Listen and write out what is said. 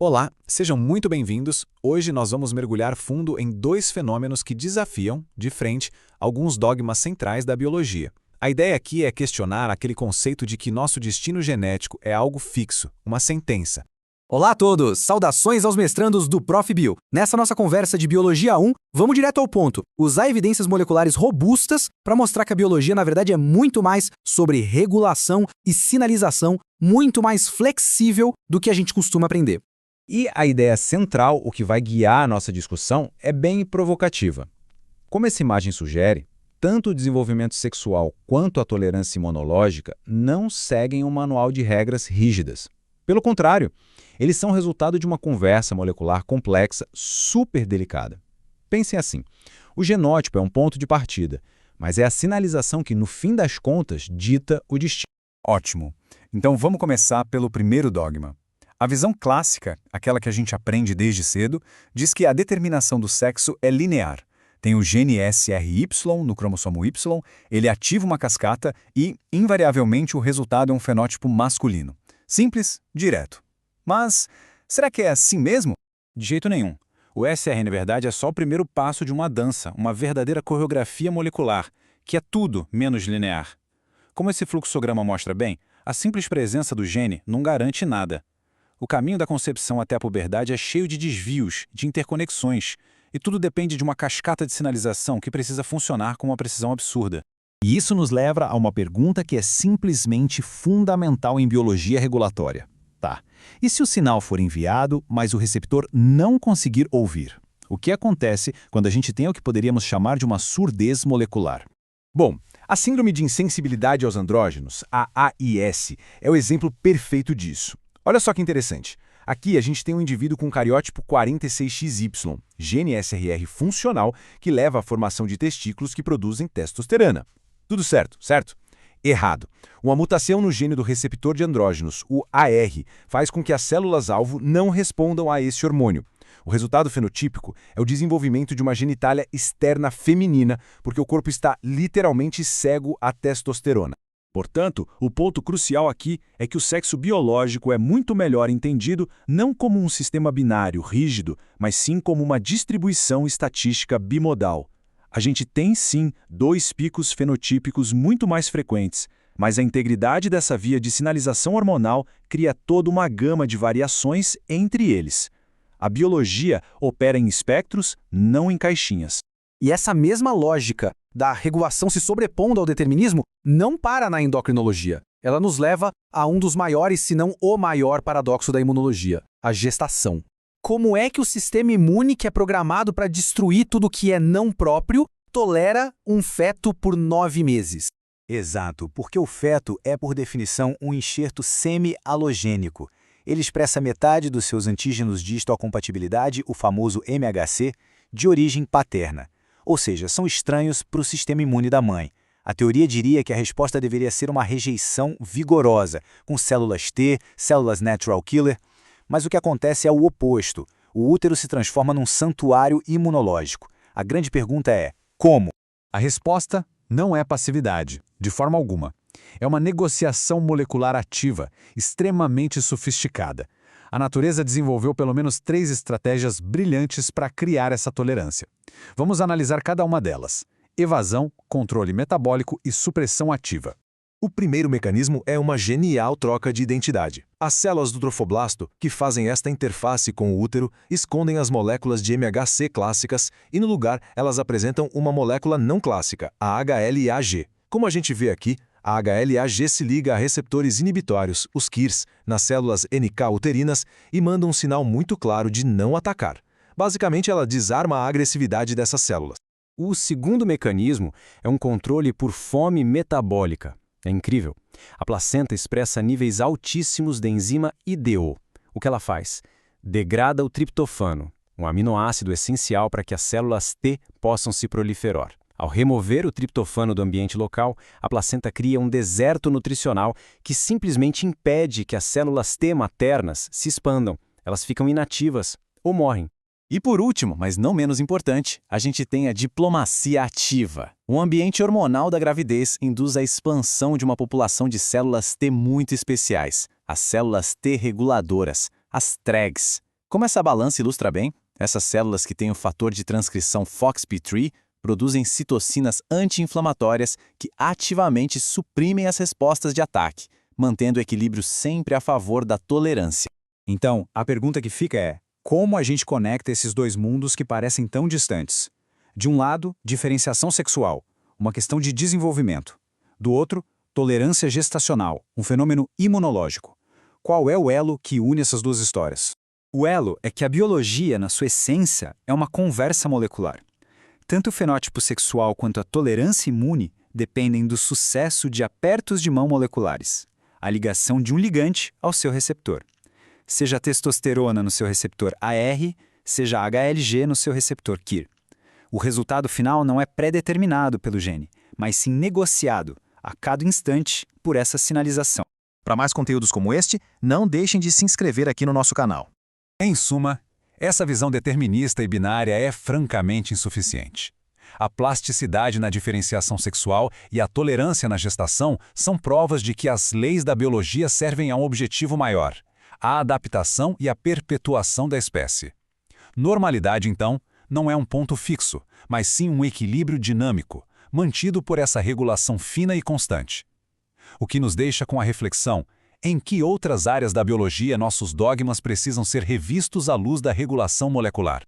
Olá, sejam muito bem-vindos. Hoje nós vamos mergulhar fundo em dois fenômenos que desafiam, de frente, alguns dogmas centrais da biologia. A ideia aqui é questionar aquele conceito de que nosso destino genético é algo fixo, uma sentença. Olá a todos! Saudações aos mestrandos do Prof. Bio. Nessa nossa conversa de Biologia 1, vamos direto ao ponto. Usar evidências moleculares robustas para mostrar que a biologia, na verdade, é muito mais sobre regulação e sinalização, muito mais flexível do que a gente costuma aprender. E a ideia central, o que vai guiar a nossa discussão, é bem provocativa. Como essa imagem sugere, tanto o desenvolvimento sexual quanto a tolerância imunológica não seguem um manual de regras rígidas. Pelo contrário, eles são resultado de uma conversa molecular complexa, super delicada. Pensem assim, o genótipo é um ponto de partida, mas é a sinalização que, no fim das contas, dita o destino. Ótimo. Então vamos começar pelo primeiro dogma. A visão clássica, aquela que a gente aprende desde cedo, diz que a determinação do sexo é linear. Tem o gene SRY no cromossomo Y, ele ativa uma cascata e, invariavelmente, o resultado é um fenótipo masculino. Simples, direto. Mas, será que é assim mesmo? De jeito nenhum. O SR, na verdade, é só o primeiro passo de uma dança, uma verdadeira coreografia molecular, que é tudo menos linear. Como esse fluxograma mostra bem, a simples presença do gene não garante nada. O caminho da concepção até a puberdade é cheio de desvios, de interconexões, e tudo depende de uma cascata de sinalização que precisa funcionar com uma precisão absurda. E isso nos leva a uma pergunta que é simplesmente fundamental em biologia regulatória. Tá. E se o sinal for enviado, mas o receptor não conseguir ouvir? O que acontece quando a gente tem o que poderíamos chamar de uma surdez molecular? Bom, a síndrome de insensibilidade aos andrógenos, a AIS, é o exemplo perfeito disso. Olha só que interessante. Aqui a gente tem um indivíduo com cariótipo 46XY, gene SRR funcional, que leva à formação de testículos que produzem testosterona. Tudo certo, certo? Errado. Uma mutação no gene do receptor de andrógenos, o AR, faz com que as células-alvo não respondam a esse hormônio. O resultado fenotípico é o desenvolvimento de uma genitália externa feminina, porque o corpo está literalmente cego à testosterona. Portanto, o ponto crucial aqui é que o sexo biológico é muito melhor entendido não como um sistema binário rígido, mas sim como uma distribuição estatística bimodal. A gente tem, sim, dois picos fenotípicos muito mais frequentes, mas a integridade dessa via de sinalização hormonal cria toda uma gama de variações entre eles. A biologia opera em espectros, não em caixinhas. E essa mesma lógica da regulação se sobrepondo ao determinismo não para na endocrinologia. Ela nos leva a um dos maiores, se não o maior paradoxo da imunologia, a gestação. Como é que o sistema imune, que é programado para destruir tudo que é não próprio, tolera um feto por 9 meses? Exato, porque o feto é, por definição, um enxerto semi-halogênico. Ele expressa metade dos seus antígenos de histocompatibilidade, o famoso MHC, de origem paterna. Ou seja, são estranhos para o sistema imune da mãe. A teoria diria que a resposta deveria ser uma rejeição vigorosa, com células T, células natural killer. Mas o que acontece é o oposto. O útero se transforma num santuário imunológico. A grande pergunta é, como? A resposta não é passividade, de forma alguma. É uma negociação molecular ativa, extremamente sofisticada. A natureza desenvolveu pelo menos 3 estratégias brilhantes para criar essa tolerância. Vamos analisar cada uma delas: evasão, controle metabólico e supressão ativa. O primeiro mecanismo é uma genial troca de identidade. As células do trofoblasto, que fazem esta interface com o útero, escondem as moléculas de MHC clássicas e, no lugar, elas apresentam uma molécula não clássica, a HLA-G. Como a gente vê aqui, a HLA-G se liga a receptores inibitórios, os KIRs, nas células NK uterinas e manda um sinal muito claro de não atacar. Basicamente, ela desarma a agressividade dessas células. O segundo mecanismo é um controle por fome metabólica. É incrível. A placenta expressa níveis altíssimos da enzima IDO. O que ela faz? Degrada o triptofano, um aminoácido essencial para que as células T possam se proliferar. Ao remover o triptofano do ambiente local, a placenta cria um deserto nutricional que simplesmente impede que as células T maternas se expandam. Elas ficam inativas ou morrem. E por último, mas não menos importante, a gente tem a diplomacia ativa. O ambiente hormonal da gravidez induz a expansão de uma população de células T muito especiais, as células T reguladoras, as TREGs. Como essa balança ilustra bem, essas células que têm o fator de transcrição FOXP3 produzem citocinas anti-inflamatórias que ativamente suprimem as respostas de ataque, mantendo o equilíbrio sempre a favor da tolerância. Então, a pergunta que fica é: como a gente conecta esses dois mundos que parecem tão distantes? De um lado, diferenciação sexual, uma questão de desenvolvimento. Do outro, tolerância gestacional, um fenômeno imunológico. Qual é o elo que une essas duas histórias? O elo é que a biologia, na sua essência, é uma conversa molecular. Tanto o fenótipo sexual quanto a tolerância imune dependem do sucesso de apertos de mão moleculares, a ligação de um ligante ao seu receptor. Seja a testosterona no seu receptor AR, seja a HLG no seu receptor KIR. O resultado final não é pré-determinado pelo gene, mas sim negociado, a cada instante, por essa sinalização. Para mais conteúdos como este, não deixem de se inscrever aqui no nosso canal. Em suma, essa visão determinista e binária é francamente insuficiente. A plasticidade na diferenciação sexual e a tolerância na gestação são provas de que as leis da biologia servem a um objetivo maior: a adaptação e a perpetuação da espécie. Normalidade, então, não é um ponto fixo, mas sim um equilíbrio dinâmico, mantido por essa regulação fina e constante. O que nos deixa com a reflexão: em que outras áreas da biologia nossos dogmas precisam ser revistos à luz da regulação molecular?